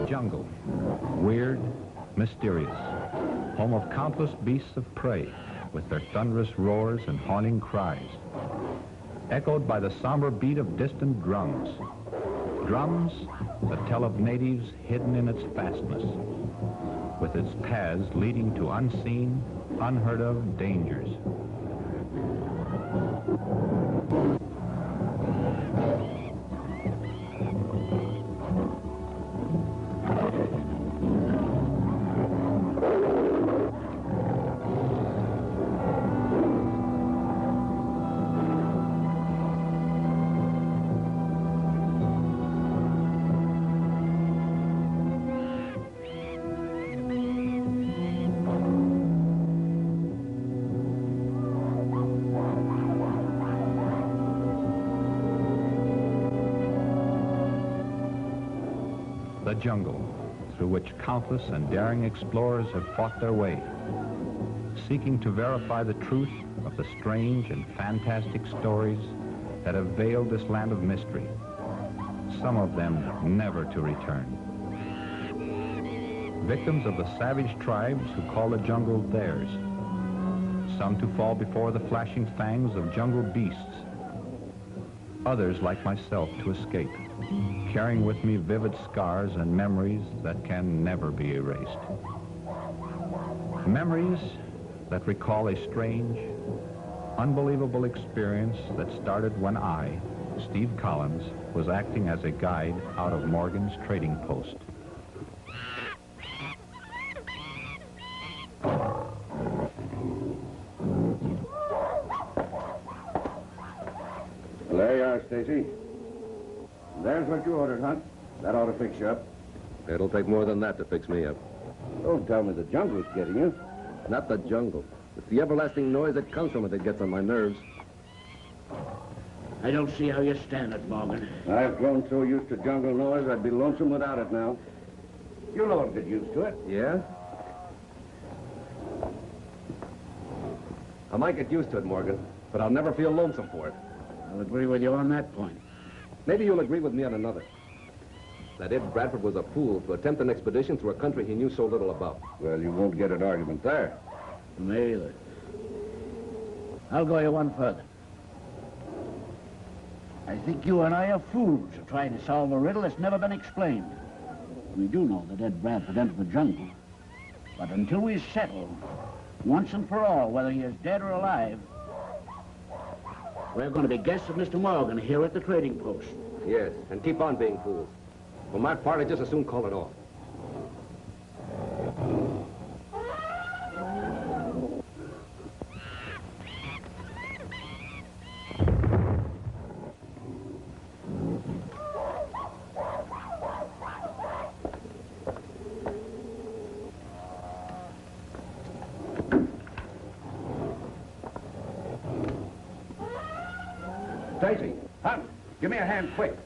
jungle, weird, mysterious, home of countless beasts of prey with their thunderous roars and haunting cries, echoed by the somber beat of distant drums. Drums that tell of natives hidden in its fastness, with its paths leading to unseen, unheard of dangers. The jungle, through which countless and daring explorers have fought their way, seeking to verify the truth of the strange and fantastic stories that have veiled this land of mystery, some of them never to return. Victims of the savage tribes who call the jungle theirs, some to fall before the flashing fangs of jungle beasts, others like myself to escape, carrying with me vivid scars and memories that can never be erased. Memories that recall a strange, unbelievable experience that started when I, Steve Collins, was acting as a guide out of Morgan's trading post. There you are, Stacy. There's what you ordered, Hunt. That ought to fix you up. It'll take more than that to fix me up. Don't tell me the jungle's getting you. Not the jungle. It's the everlasting noise that comes from it that gets on my nerves. I don't see how you stand it, Morgan. I've grown so used to jungle noise, I'd be lonesome without it now. You'll all get used to it. Yeah? I might get used to it, Morgan, but I'll never feel lonesome for it. I'll agree with you on that point. Maybe you'll agree with me on another. That Ed Bradford was a fool to attempt an expedition through a country he knew so little about. Well, you won't get an argument there. Me either. I'll go you one further. I think you and I are fools to try to solve a riddle that's never been explained. We do know that Ed Bradford entered the jungle. But until we settle, once and for all, whether he is dead or alive, we're going to be guests of Mr. Morgan here at the trading post. Yes, and keep on being fools. For my part, I'd just as soon call it off. Stacy, Hunt, give me a hand quick.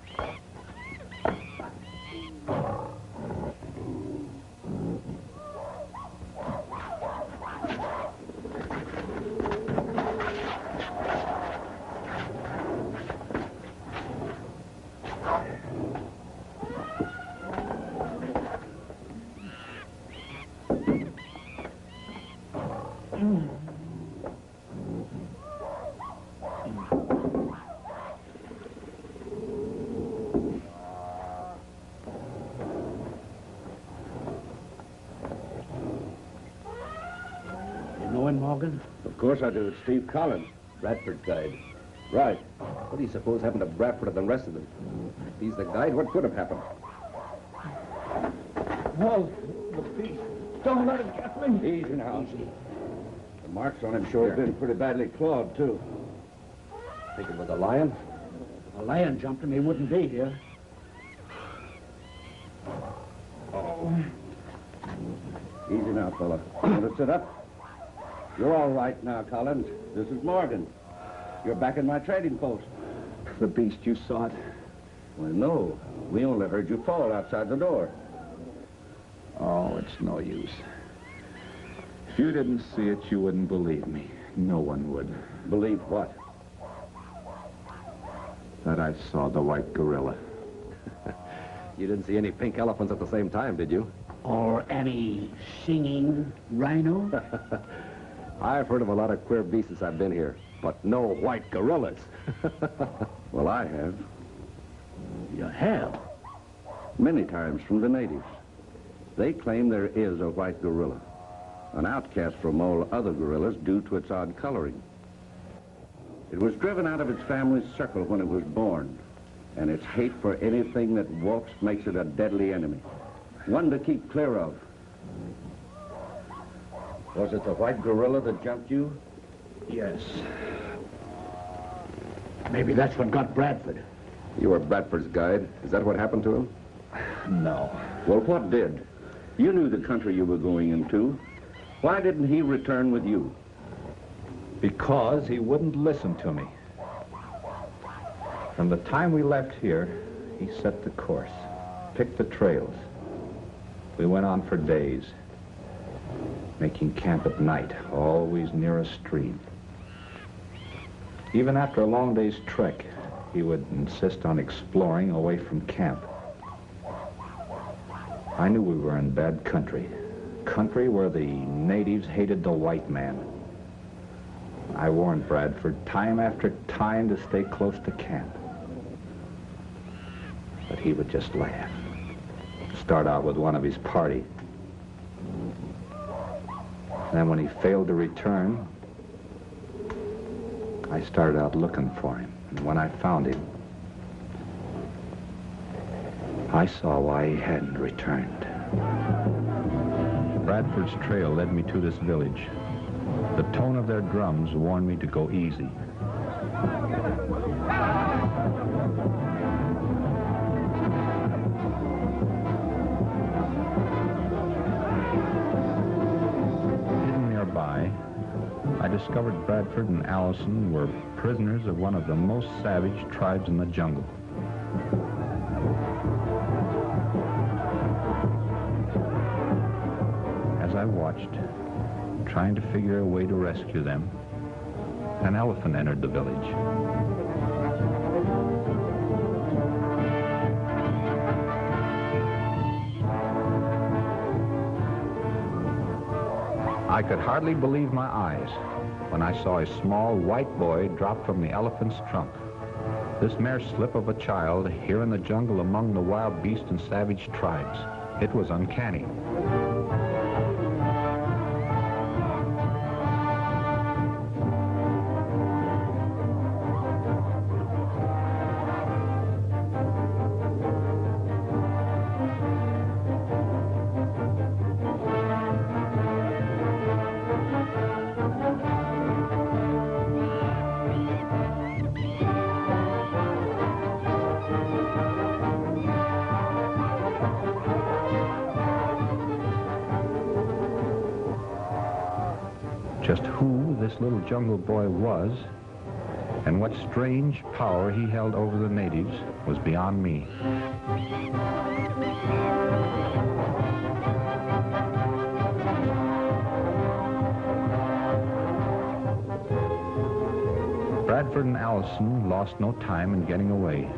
Morgan? Of course I do. It's Steve Collins, Bradford's guide. Right. What do you suppose happened to Bradford and the rest of them? If he's the guide, what could have happened? Whoa, the beast. Don't let him get me. Easy now. The marks on him sure have been pretty badly clawed, too. Think it was a lion? A lion jumped him, he wouldn't be here. Oh. Easy now, fella. Want to sit up? You're all right now, Collins. This is Morgan. You're back in my trading post. The beast, you saw it? Well, no. We only heard you fall outside the door. Oh, it's no use. If you didn't see it, you wouldn't believe me. No one would. Believe what? That I saw the white gorilla. You didn't see any pink elephants at the same time, did you? Or any singing rhino? I've heard of a lot of queer beasts since I've been here, but no white gorillas. Well, I have. You have? Many times from the natives. They claim there is a white gorilla, an outcast from all other gorillas due to its odd coloring. It was driven out of its family's circle when it was born, and its hate for anything that walks makes it a deadly enemy. One to keep clear of. Was it the white gorilla that jumped you? Yes. Maybe that's what got Bradford. You were Bradford's guide. Is that what happened to him? No. Well, what did? You knew the country you were going into. Why didn't he return with you? Because he wouldn't listen to me. From the time we left here, he set the course, picked the trails. We went on for days, making camp at night, always near a stream. Even after a long day's trek, he would insist on exploring away from camp. I knew we were in bad country where the natives hated the white man. I warned Bradford time after time to stay close to camp. But he would just laugh. Start out with one of his party. Then when he failed to return, I started out looking for him. And when I found him, I saw why he hadn't returned. Bradford's trail led me to this village. The tone of their drums warned me to go easy. Hidden nearby, I discovered Bradford and Allison were prisoners of one of the most savage tribes in the jungle. As I watched, trying to figure a way to rescue them, an elephant entered the village. I could hardly believe my eyes when I saw a small white boy drop from the elephant's trunk. This mere slip of a child here in the jungle among the wild beasts and savage tribes. It was uncanny. Just who this little jungle boy was and what strange power he held over the natives was beyond me. Bradford and Allison lost no time in getting away.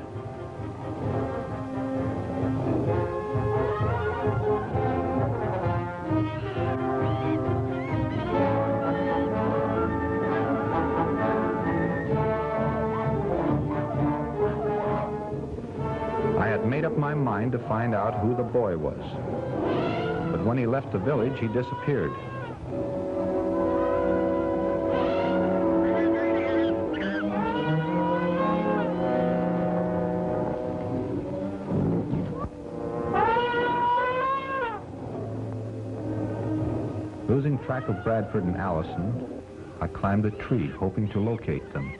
Made up my mind to find out who the boy was. But when he left the village, he disappeared. Losing track of Bradford and Allison, I climbed a tree, hoping to locate them.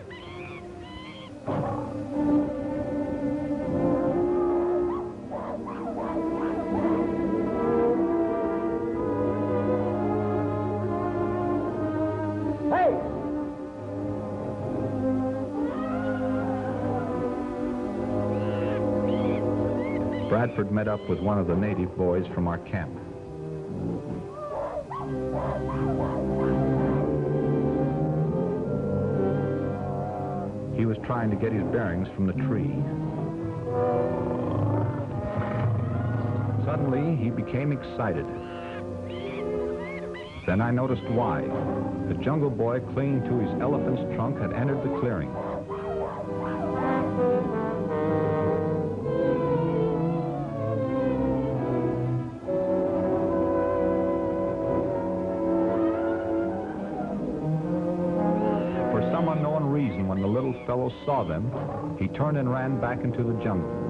Bradford met up with one of the native boys from our camp. He was trying to get his bearings from the tree. Suddenly, he became excited. Then I noticed why. The Jungle Boy, clinging to his elephant's trunk, had entered the clearing. For some unknown reason, when the little fellow saw them, he turned and ran back into the jungle.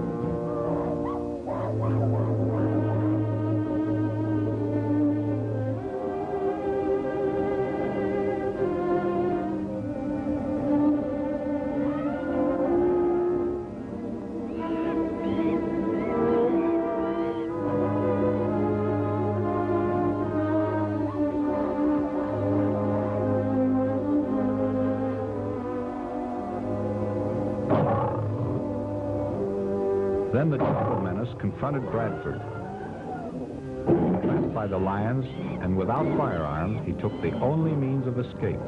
Then the jungle menace confronted Bradford. Trapped by the lions and without firearms, he took the only means of escape.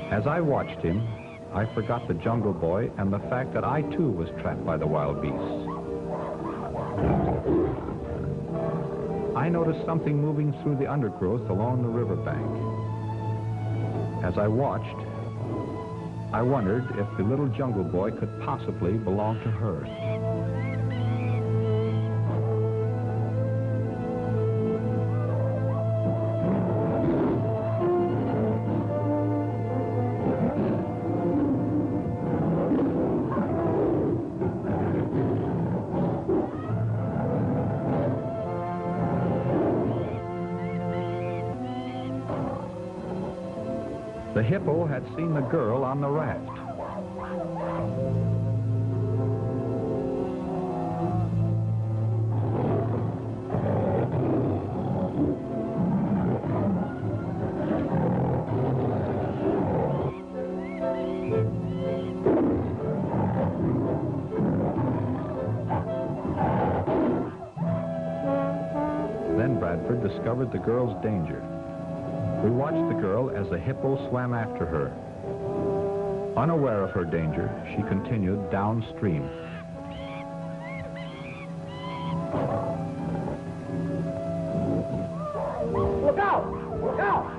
As I watched him, I forgot the Jungle Boy and the fact that I too was trapped by the wild beasts. I noticed something moving through the undergrowth along the riverbank. As I watched, I wondered if the little Jungle Boy could possibly belong to her. The hippo had seen the girl on the raft. Then Bradford discovered the girl's danger. We watched the girl as the hippo swam after her. Unaware of her danger, she continued downstream. Look out! Look out!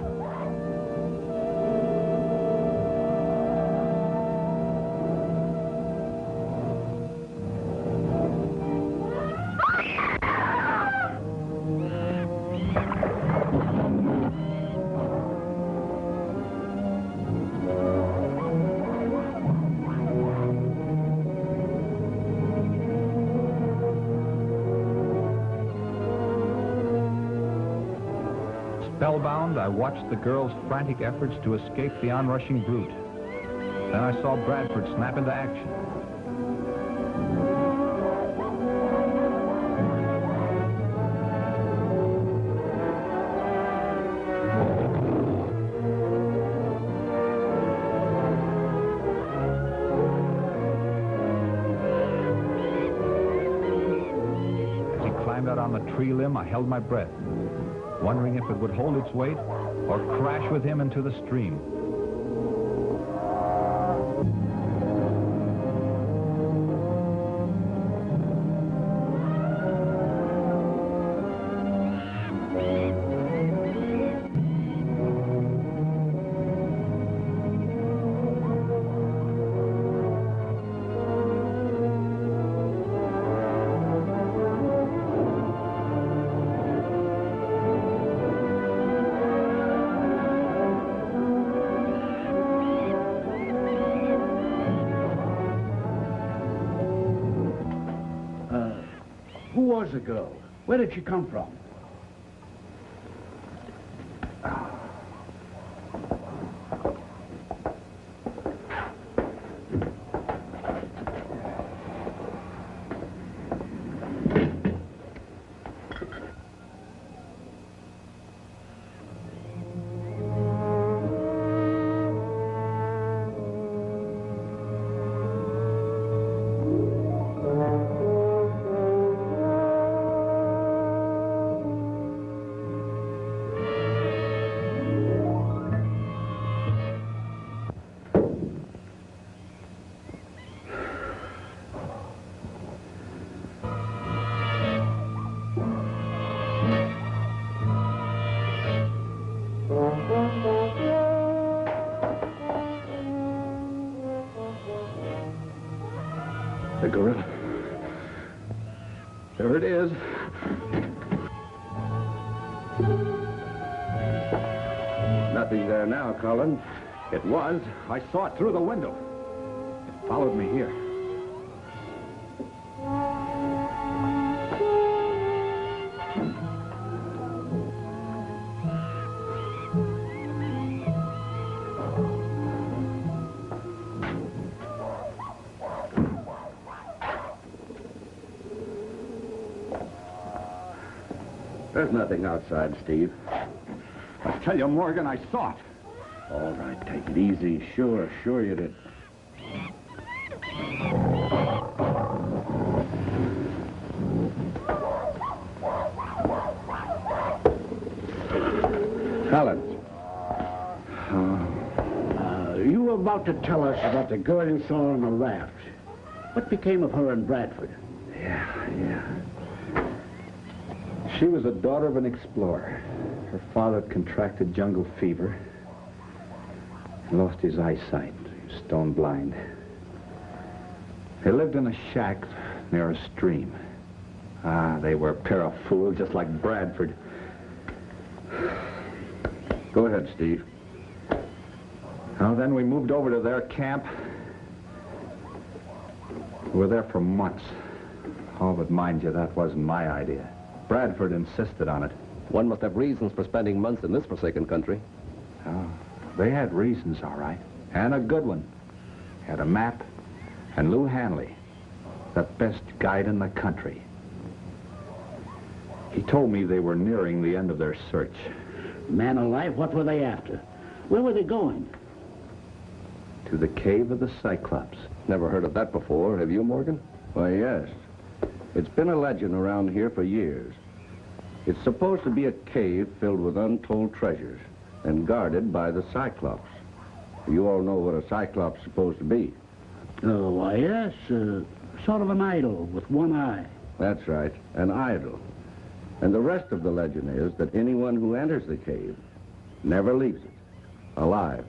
Spellbound, I watched the girl's frantic efforts to escape the onrushing brute. Then I saw Bradford snap into action. As he climbed out on the tree limb, I held my breath, wondering if it would hold its weight or crash with him into the stream. Who was the girl? Where did she come from? The gorilla. There it is. Nothing there now, Colin. It was. I saw it through the window. It followed me here. There's nothing outside, Steve. I tell you, Morgan, I saw it. All right, take it easy. Sure you did. Colin. You were about to tell us about the girl you saw on the raft. What became of her in Bradford? Yeah. She was a daughter of an explorer. Her father had contracted jungle fever and lost his eyesight. He was stone blind. They lived in a shack near a stream. They were a pair of fools, just like Bradford. Go ahead, Steve. Now, then we moved over to their camp. We were there for months. Oh, but mind you, that wasn't my idea. Bradford insisted on it. One must have reasons for spending months in this forsaken country. Oh, they had reasons, all right. And a good one. Had a map, and Lou Hanley, the best guide in the country. He told me they were nearing the end of their search. Man alive, what were they after? Where were they going? To the cave of the Cyclops. Never heard of that before, have you, Morgan? Why, yes. It's been a legend around here for years. It's supposed to be a cave filled with untold treasures and guarded by the Cyclops. You all know what a Cyclops is supposed to be. Oh, why, yes. Sort of an idol with one eye. That's right, an idol. And the rest of the legend is that anyone who enters the cave never leaves it, alive.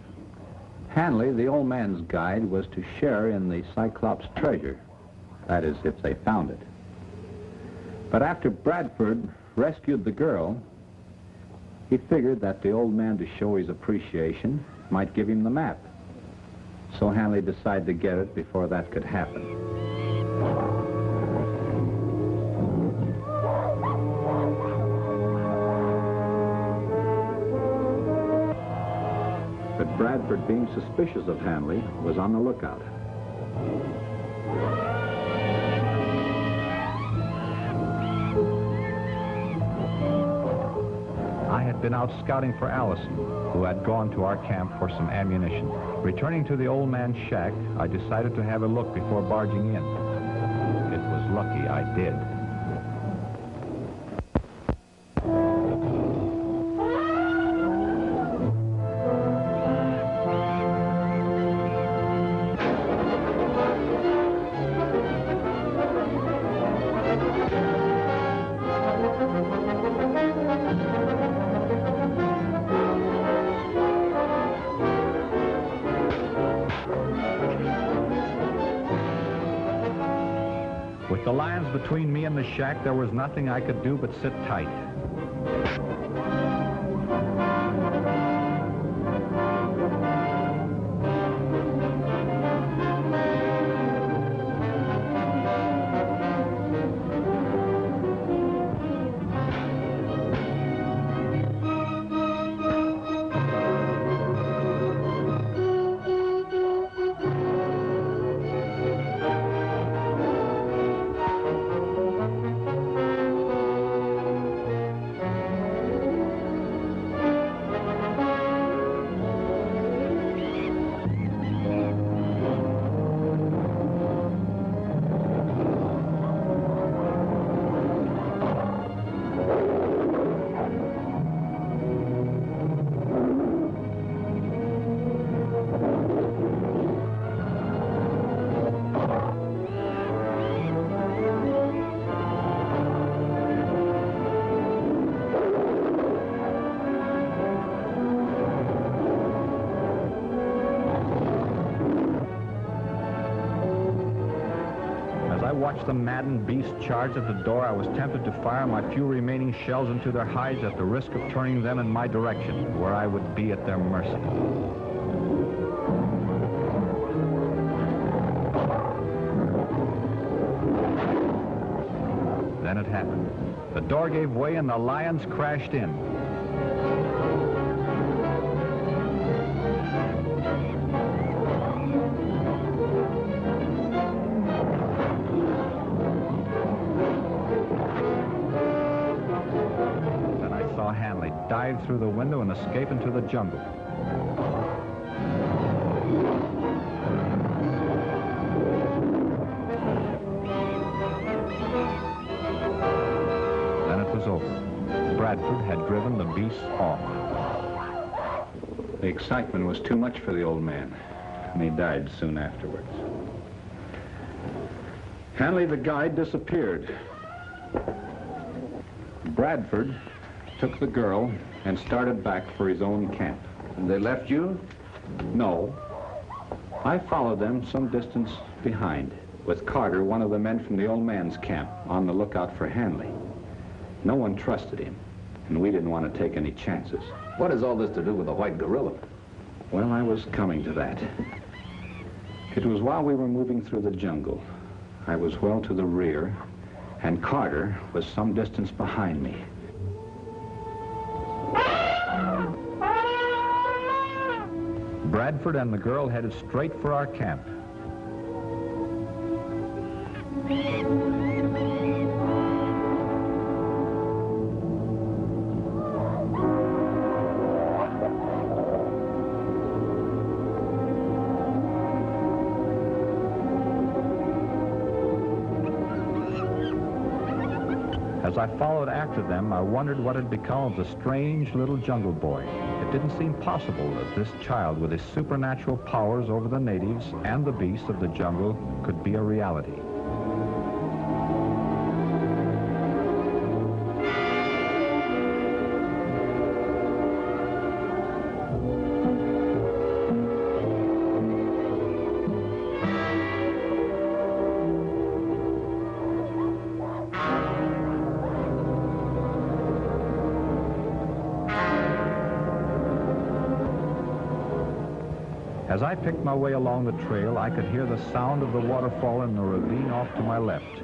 Hanley, the old man's guide, was to share in the Cyclops' treasure. That is, if they found it. But after Bradford rescued the girl, he figured that the old man, to show his appreciation, might give him the map. So Hanley decided to get it before that could happen. But Bradford, being suspicious of Hanley, was on the lookout. I had been out scouting for Allison, who had gone to our camp for some ammunition. Returning to the old man's shack, I decided to have a look before barging in. It was lucky I did. With the lions between me and the shack, there was nothing I could do but sit tight. I watched the maddened beast charge at the door, I was tempted to fire my few remaining shells into their hides at the risk of turning them in my direction, where I would be at their mercy. Then it happened. The door gave way and the lions crashed in. Then I saw Hanley dive through the window and escape into the jungle. Bradford had driven the beasts off. The excitement was too much for the old man, and he died soon afterwards. Hanley the guide disappeared. Bradford took the girl and started back for his own camp. And they left you? No. I followed them some distance behind, with Carter, one of the men from the old man's camp, on the lookout for Hanley. No one trusted him, and we didn't want to take any chances. What has all this to do with the white gorilla? Well, I was coming to that. It was while we were moving through the jungle. I was well to the rear, and Carter was some distance behind me. Bradford and the girl headed straight for our camp. As I followed after them, I wondered what had become of the strange little jungle boy. It didn't seem possible that this child with his supernatural powers over the natives and the beasts of the jungle could be a reality. As I picked my way along the trail, I could hear the sound of the waterfall in the ravine off to my left,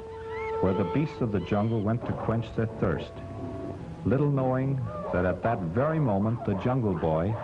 where the beasts of the jungle went to quench their thirst, little knowing that at that very moment the jungle boy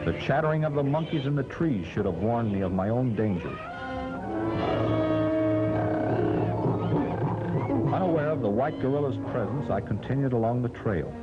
The chattering of the monkeys in the trees should have warned me of my own danger. Unaware of the white gorilla's presence, I continued along the trail.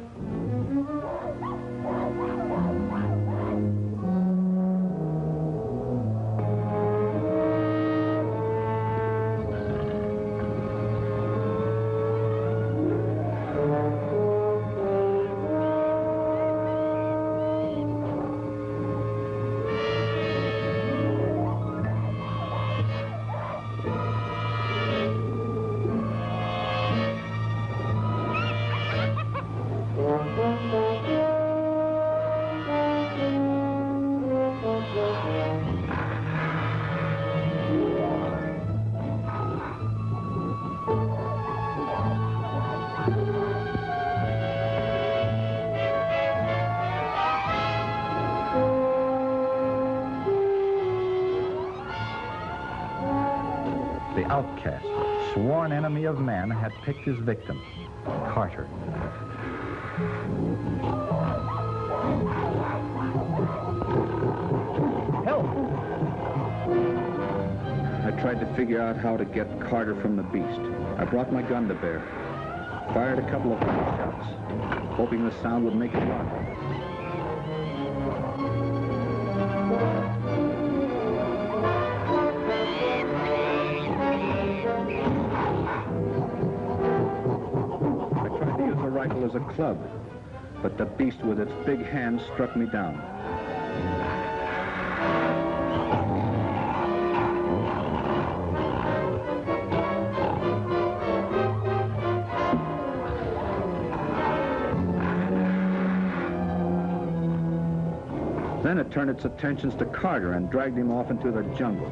The outcast, sworn enemy of man, had picked his victim, Carter. Help! I tried to figure out how to get Carter from the beast. I brought my gun to bear, fired a couple of shots, hoping the sound would make it run. I tried to use the rifle as a club, but the beast with its big hands struck me down. Then it turned its attentions to Carter and dragged him off into the jungle.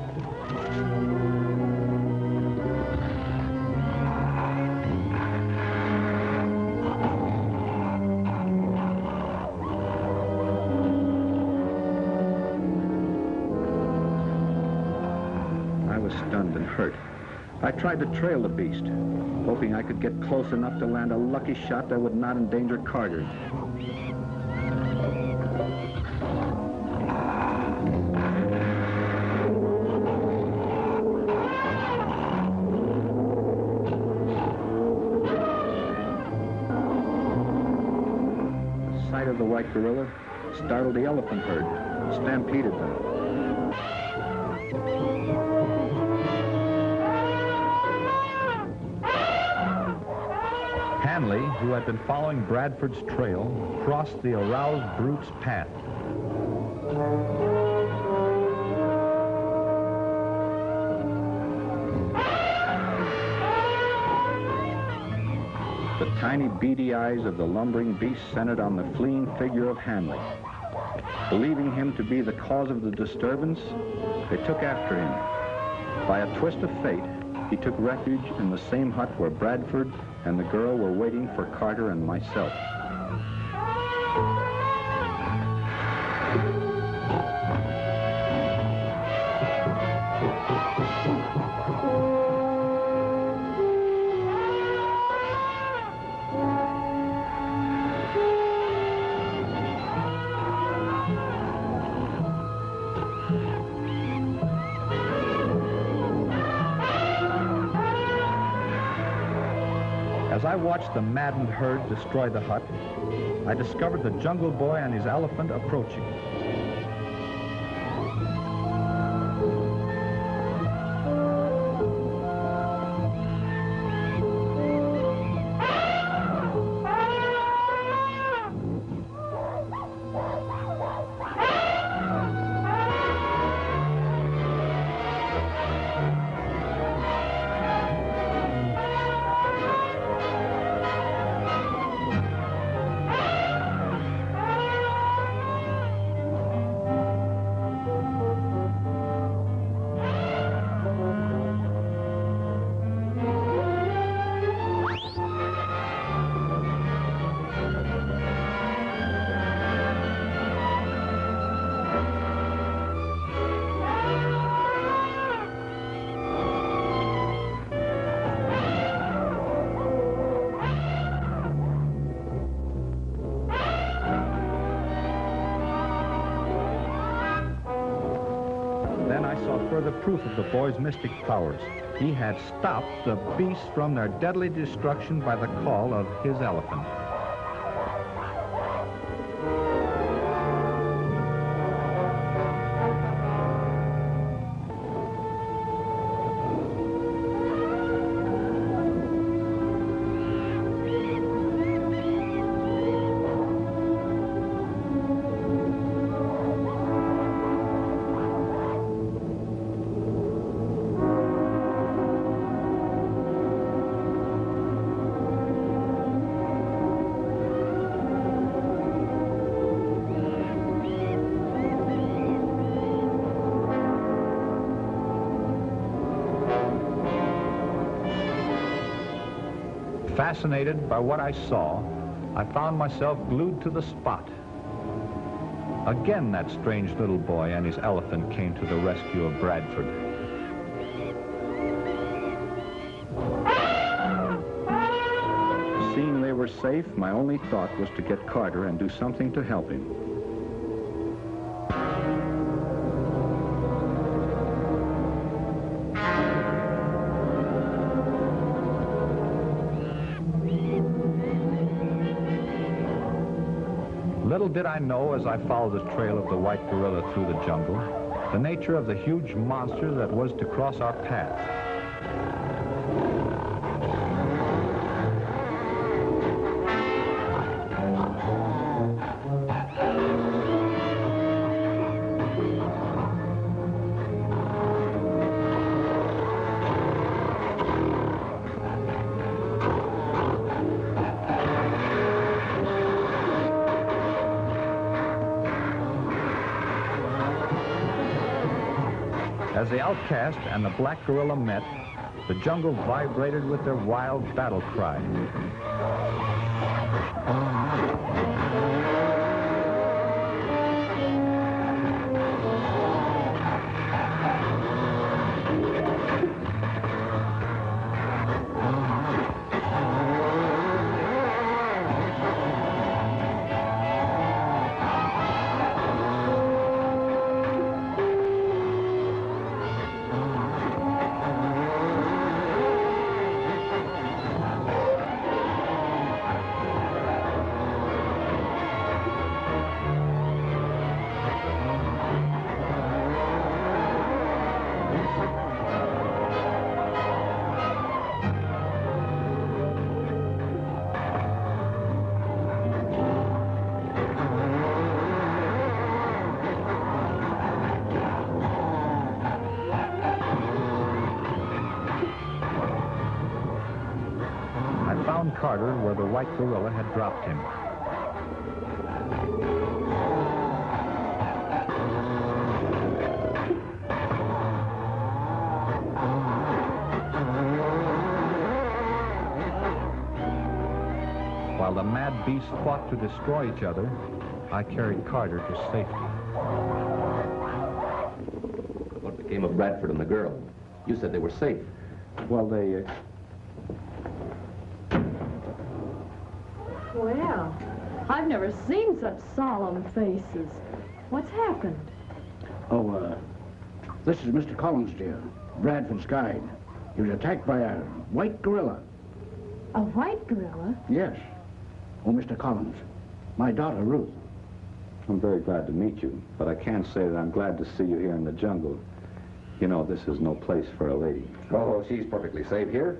I was stunned and hurt. I tried to trail the beast, hoping I could get close enough to land a lucky shot that would not endanger Carter. The white gorilla startled the elephant herd, stampeded them. Hanley, who had been following Bradford's trail, crossed the aroused brute's path. The tiny beady eyes of the lumbering beast centered on the fleeing figure of Hanley. Believing him to be the cause of the disturbance, they took after him. By a twist of fate, he took refuge in the same hut where Bradford and the girl were waiting for Carter and myself. As I watched the maddened herd destroy the hut, I discovered the Jungle Boy and his elephant approaching. Further proof of the boy's mystic powers. He had stopped the beasts from their deadly destruction by the call of his elephant. Fascinated by what I saw, I found myself glued to the spot. Again, that strange little boy and his elephant came to the rescue of Bradford. Seeing they were safe, my only thought was to get Carter and do something to help him. Little did I know as I followed the trail of the white gorilla through the jungle, the nature of the huge monster that was to cross our path. As the outcast and the black gorilla met, the jungle vibrated with their wild battle cry. Carter where the white gorilla had dropped him. While the mad beasts fought to destroy each other, I carried Carter to safety. What became of Bradford and the girl? You said they were safe. Well, they... Well, I've never seen such solemn faces. What's happened? Oh, this is Mr. Collins, dear. Bradford's guide. He was attacked by a white gorilla. A white gorilla? Yes. Oh, Mr. Collins, my daughter, Ruth. I'm very glad to meet you, but I can't say that I'm glad to see you here in the jungle. You know, this is no place for a lady. Oh, she's perfectly safe here.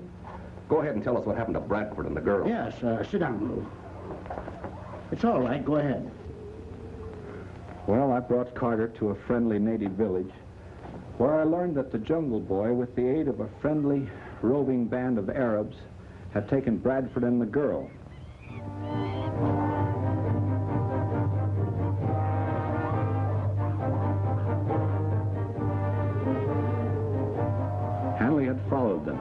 Go ahead and tell us what happened to Bradford and the girl. Yes, sit down, Ruth. It's all right, go ahead. Well, I brought Carter to a friendly native village where I learned that the Jungle Boy, with the aid of a friendly, roving band of Arabs, had taken Bradford and the girl. Hanley had followed them.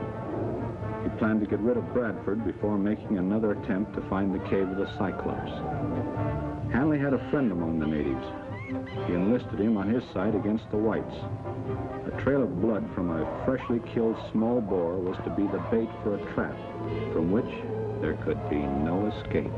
He planned to get rid of Bradford before making another attempt to find the cave of the Cyclops. Hanley had a friend among the natives. He enlisted him on his side against the whites. A trail of blood from a freshly killed small boar was to be the bait for a trap, from which there could be no escape.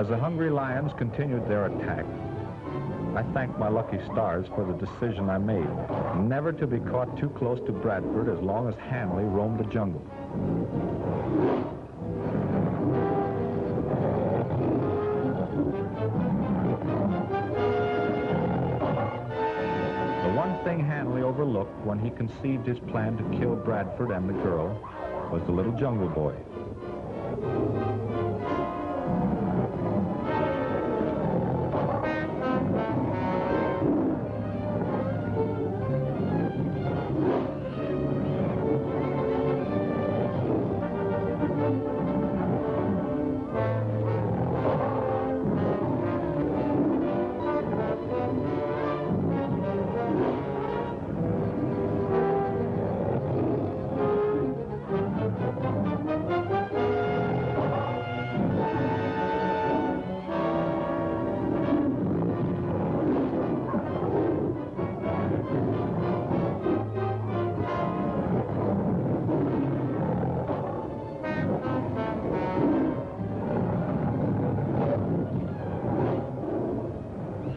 As the hungry lions continued their attack, I thanked my lucky stars for the decision I made, never to be caught too close to Bradford as long as Hanley roamed the jungle. The one thing Hanley overlooked when he conceived his plan to kill Bradford and the girl was the little jungle boy.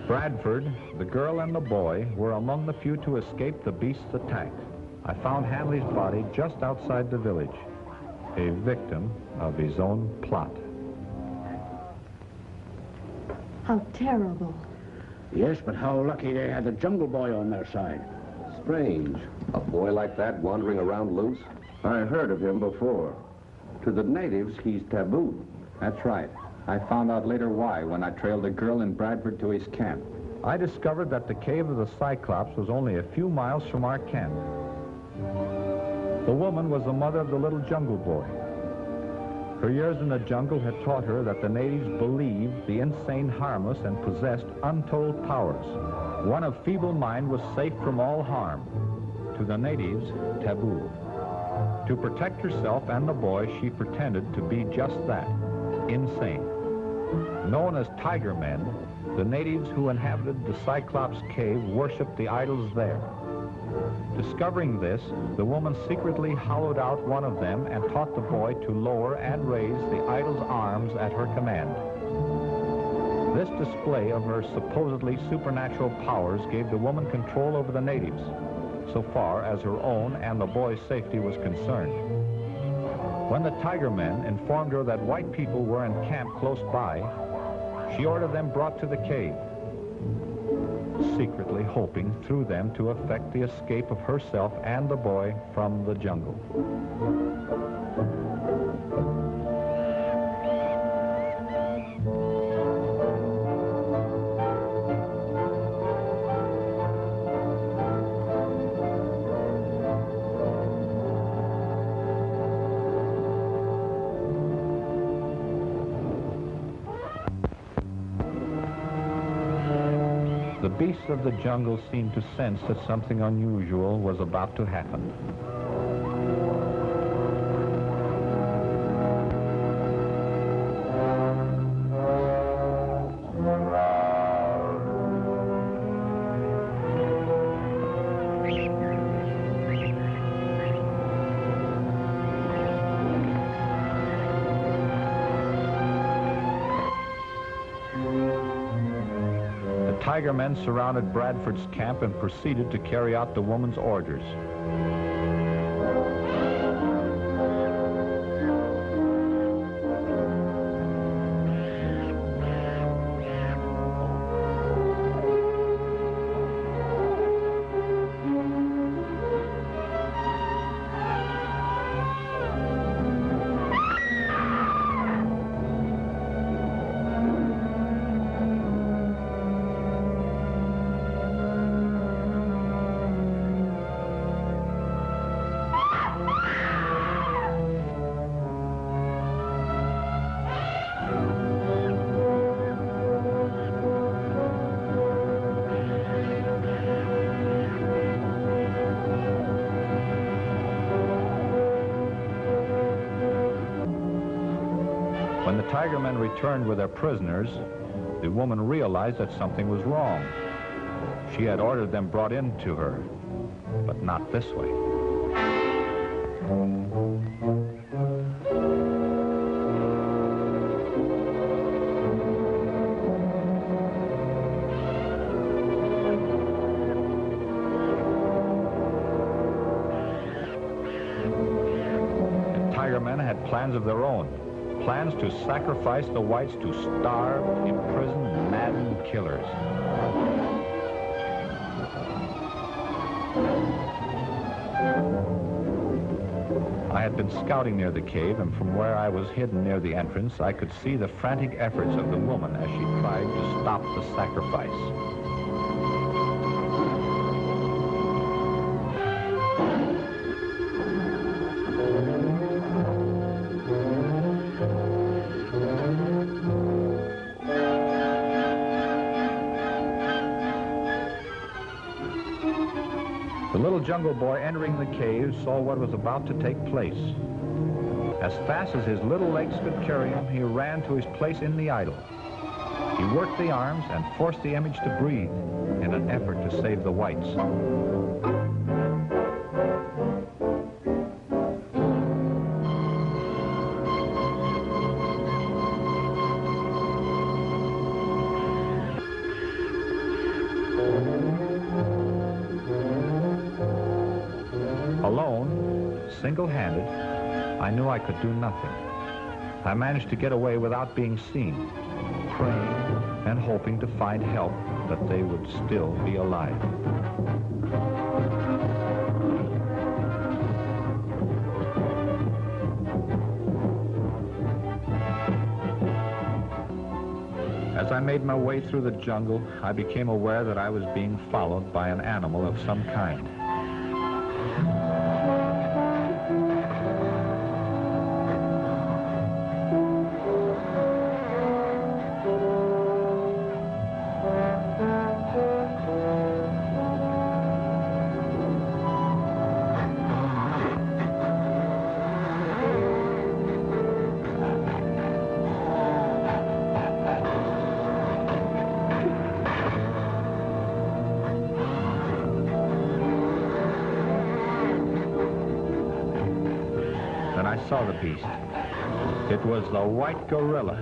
Bradford, the girl, and the boy were among the few to escape the beast's attack. I found Hanley's body just outside the village, a victim of his own plot. How terrible. Yes, but how lucky they had the jungle boy on their side. Strange. A boy like that wandering around loose? I heard of him before. To the natives, he's taboo. That's right. I found out later why when I trailed the girl and Bradford to his camp. I discovered that the cave of the Cyclops was only a few miles from our camp. The woman was the mother of the little jungle boy. Her years in the jungle had taught her that the natives believed the insane harmless and possessed untold powers. One of feeble mind was safe from all harm. To the natives, taboo. To protect herself and the boy, she pretended to be just that, insane. Known as tiger men, the natives who inhabited the Cyclops cave worshipped the idols there. Discovering this, the woman secretly hollowed out one of them and taught the boy to lower and raise the idol's arms at her command. This display of her supposedly supernatural powers gave the woman control over the natives, so far as her own and the boy's safety was concerned. When the tiger men informed her that white people were in camp close by, she ordered them brought to the cave, secretly hoping through them to effect the escape of herself and the boy from the jungle. The beasts of the jungle seemed to sense that something unusual was about to happen. Tiger men surrounded Bradford's camp and proceeded to carry out the woman's orders. When the tiger men returned with their prisoners, the woman realized that something was wrong. She had ordered them brought in to her, but not this way. plans of their own. Plans to sacrifice the whites to starved, imprisoned, maddened killers. I had been scouting near the cave, and from where I was hidden near the entrance, I could see the frantic efforts of the woman as she tried to stop the sacrifice. The little jungle boy entering the cave saw what was about to take place. As fast as his little legs could carry him, he ran to his place in the idol. He worked the arms and forced the image to breathe in an effort to save the whites. Alone, single-handed, I knew I could do nothing. I managed to get away without being seen, praying and hoping to find help, that they would still be alive. As I made my way through the jungle, I became aware that I was being followed by an animal of some kind. I saw the beast. It was the white gorilla,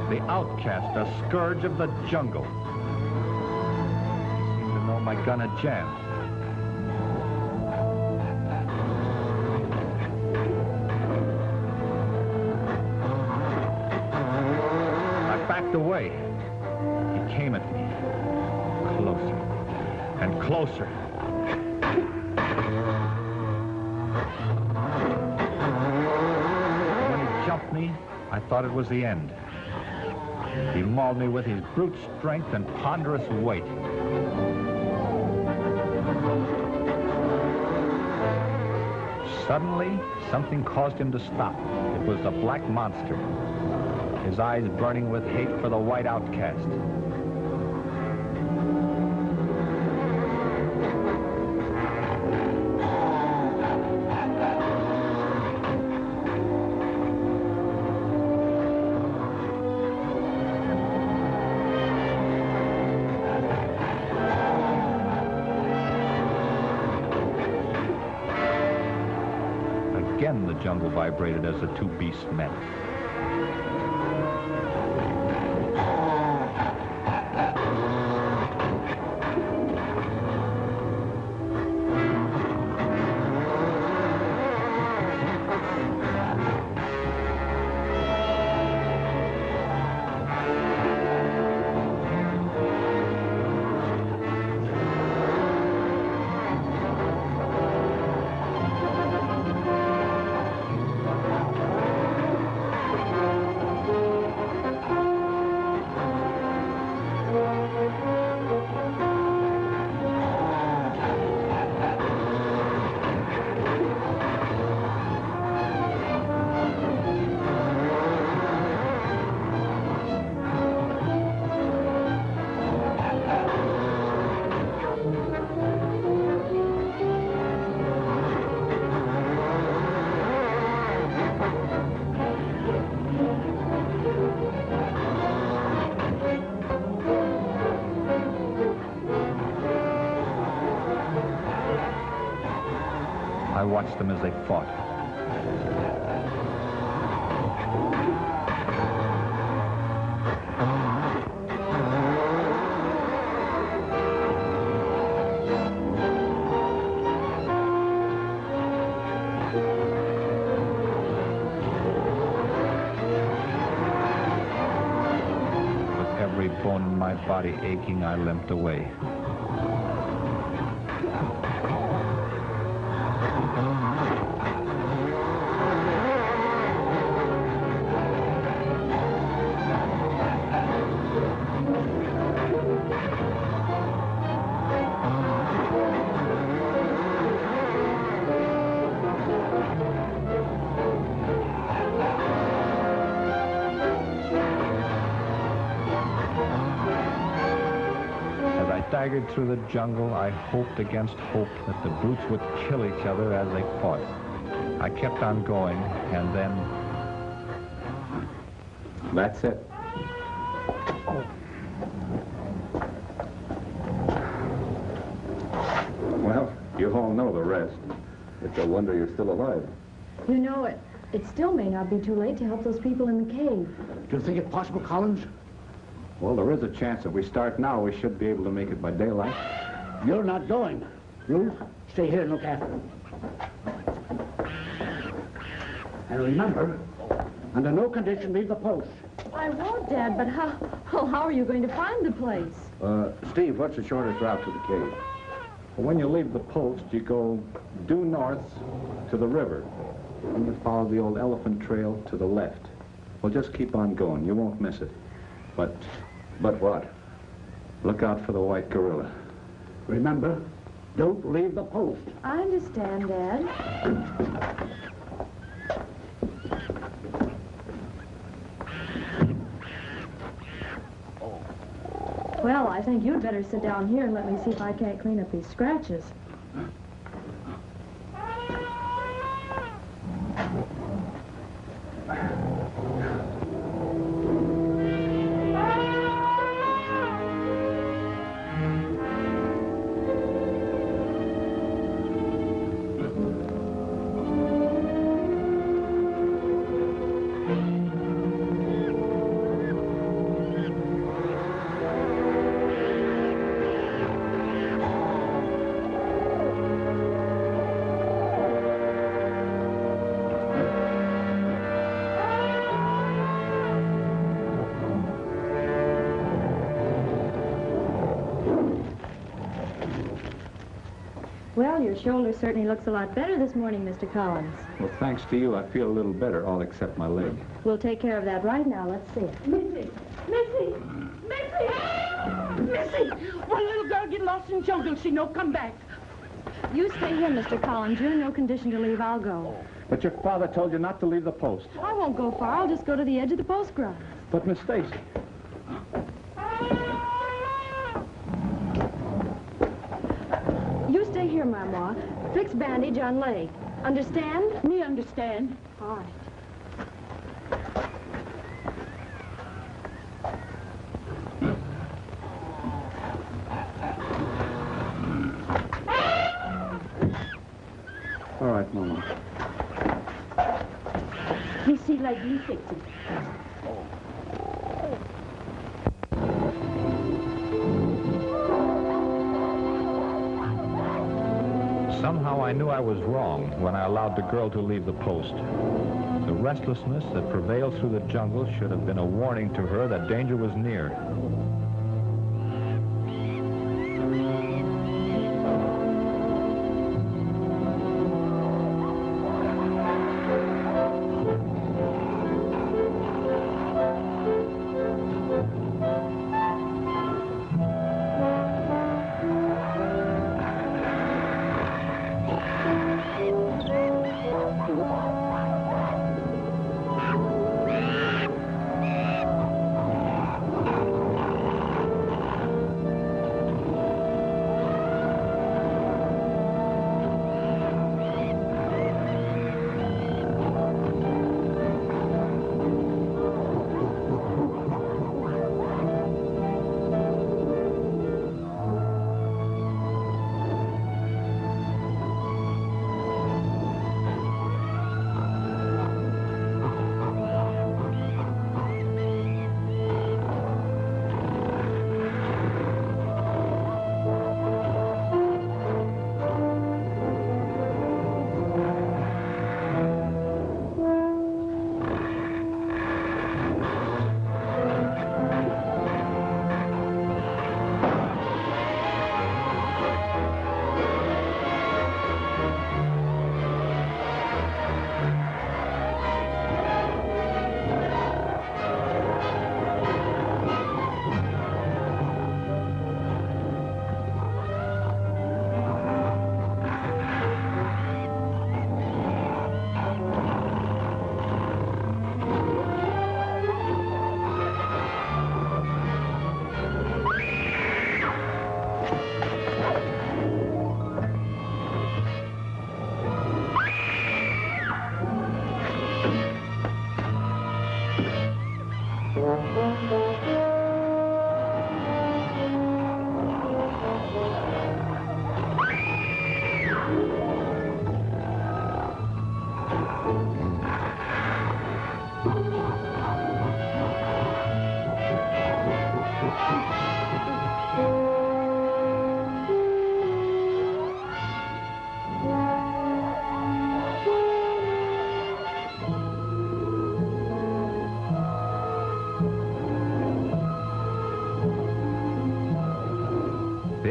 the outcast, a scourge of the jungle. He seemed to know my gun had jammed. I backed away. He came at me, closer and closer. Me, I thought it was the end. He mauled me with his brute strength and ponderous weight. Suddenly, something caused him to stop. It was the black monster, his eyes burning with hate for the white outcast. Again, the jungle vibrated as the two beasts met. I watched them as they fought. and my body aching, I limped away. Staggered through the jungle, I hoped against hope that the brutes would kill each other as they fought. I kept on going, and then... That's it. Well, you all know the rest. It's a wonder you're still alive. You know, it still may not be too late to help those people in the cave. Do you think it possible, Collins? Well, there is a chance if we start now, we should be able to make it by daylight. You're not going. Ruth, stay here and look after him. And remember, under no condition leave the post. I won't, Dad, but how are you going to find the place? Steve, what's the shortest route to the cave? Well, when you leave the post, you go due north to the river. And you follow the old elephant trail to the left. Well, just keep on going. You won't miss it. But what? Look out for the white gorilla. Remember, don't leave the post. I understand, Dad. Well, I think you'd better sit down here and let me see if I can't clean up these scratches. Well, your shoulder certainly looks a lot better this morning, Mr. Collins. Well, thanks to you, I feel a little better, all except my leg. We'll take care of that right now. Let's see. Missy! Missy! Missy! Missy! One little girl get lost in jungle. She no come back. You stay here, Mr. Collins. You're in no condition to leave. I'll go. But your father told you not to leave the post. I won't go far. I'll just go to the edge of the post ground. But, Miss Stacy... You stay here, Mama. Fix bandage on leg. Understand? Me understand. All right. All right, Mama. Me see like you fix it. Somehow I knew I was wrong when I allowed the girl to leave the post. The restlessness that prevailed through the jungle should have been a warning to her that danger was near.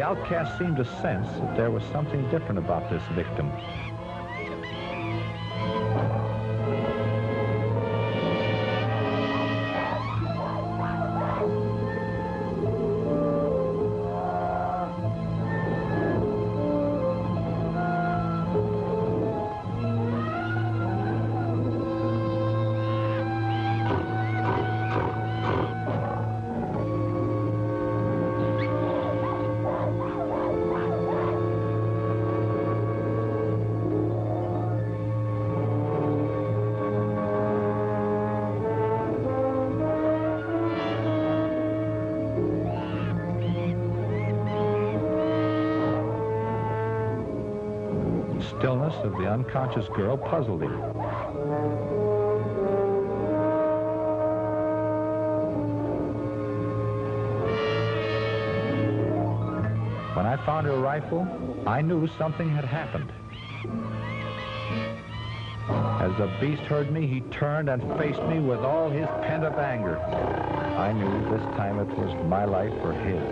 The outcast seemed to sense that there was something different about this victim. The stillness of the unconscious girl puzzled him. When I found her rifle, I knew something had happened. As the beast heard me, he turned and faced me with all his pent-up anger. I knew this time it was my life or his.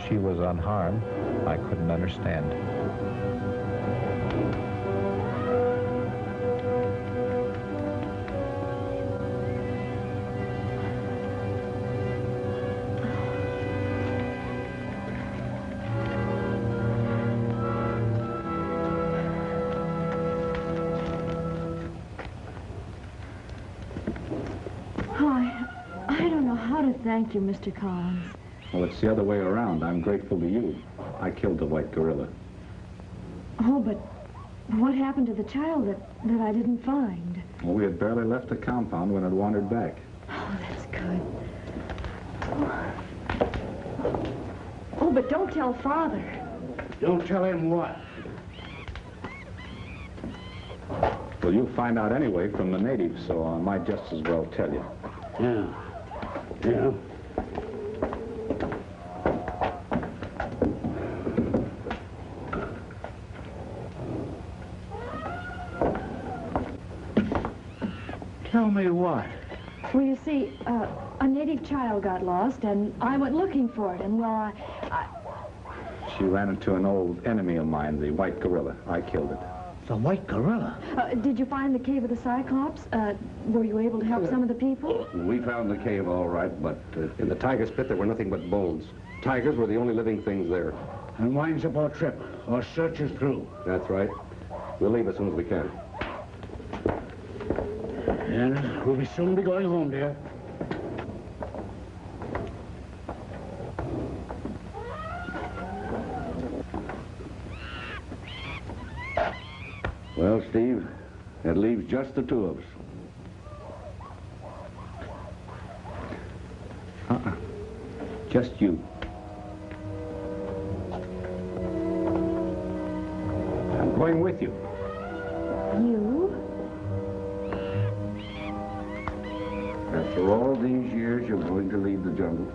She was unharmed, I couldn't understand. I don't know how to thank you, Mr. Collins. Well, it's the other way around. I'm grateful to you. I killed the white gorilla. Oh, but what happened to the child that I didn't find? Well, we had barely left the compound when it wandered back. Oh, that's good. Oh, but don't tell Father. Don't tell him what? Well, you'll find out anyway from the natives, so I might just as well tell you. Yeah. Yeah. Tell me what? Well, you see, a native child got lost, and I went looking for it, and, well, She ran into an old enemy of mine, the white gorilla. I killed it. The white gorilla? Did you find the cave of the Cyclops? Were you able to help some of the people? We found the cave all right, but... In the tiger's pit, there were nothing but bones. Tigers were the only living things there. And winds up our trip. Our search is through. That's right. We'll leave as soon as we can. And we'll soon be going home, dear. Well, Steve, that leaves just the two of us. Just you. I'm going with you. You? After all these years, you're going to leave the jungle?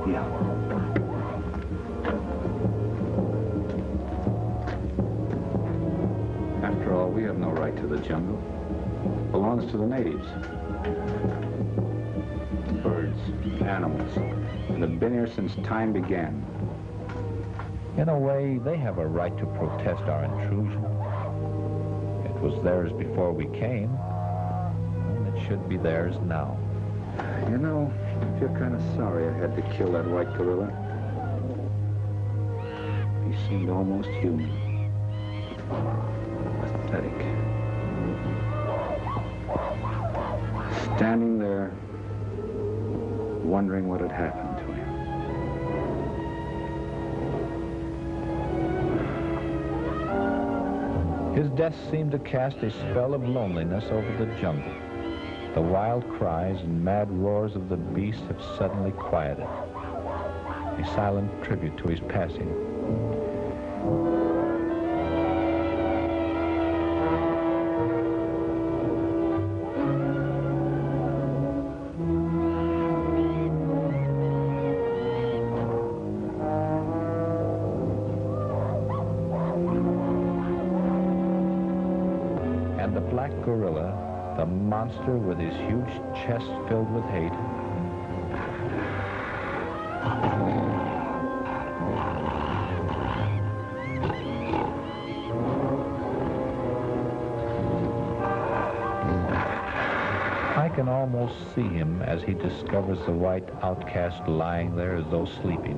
Yeah. After all, we have no right to the jungle. It belongs to the natives. Birds, animals, and have been here since time began. In a way, they have a right to protest our intrusion. It was theirs before we came, and it should be theirs now. You know, I feel kind of sorry I had to kill that white gorilla. face seemed almost human. Pathetic. Standing there, wondering what had happened to him. His death seemed to cast a spell of loneliness over the jungle. The wild cries and mad roars of the beast have suddenly quieted. A silent tribute to his passing. And the black gorilla, the monster with his huge chest filled with hate, I can almost see him as he discovers the white outcast lying there as though sleeping.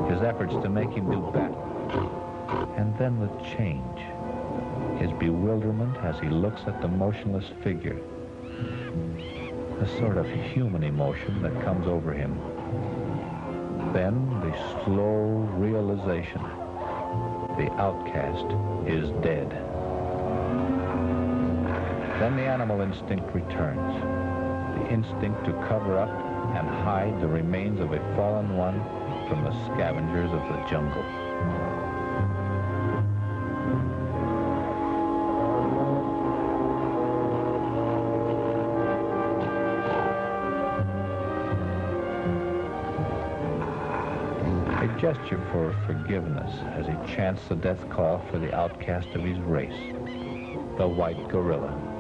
His efforts to make him do battle, and then the change. His bewilderment as he looks at the motionless figure. A sort of human emotion that comes over him. Then the slow realization. The outcast is dead. Then the animal instinct returns. The instinct to cover up and hide the remains of a fallen one from the scavengers of the jungle. A gesture for forgiveness as he chants the death call for the outcast of his race, the white gorilla.